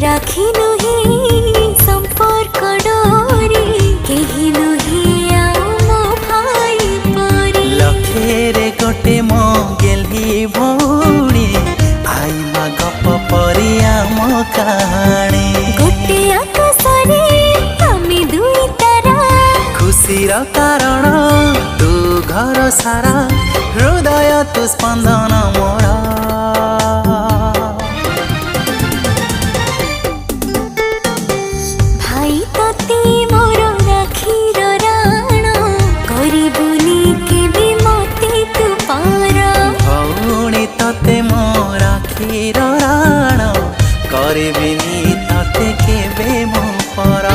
राखी नुहे संपर्क डोरी केही नुहे आओ मो भाई परी लखेरे गोटे मो गेली भौणी आई मा गप परी आम कहानी गोटे आकाशरे आमे दुई तारा खुशीर कारण तू घर सारा हृदय तू स्पंदन मोर भाई तते मोर राखीर राण करिबुनी केबे मते तू पार भौणी तते मो राखीर राण करबिनी तते केबे मो पर।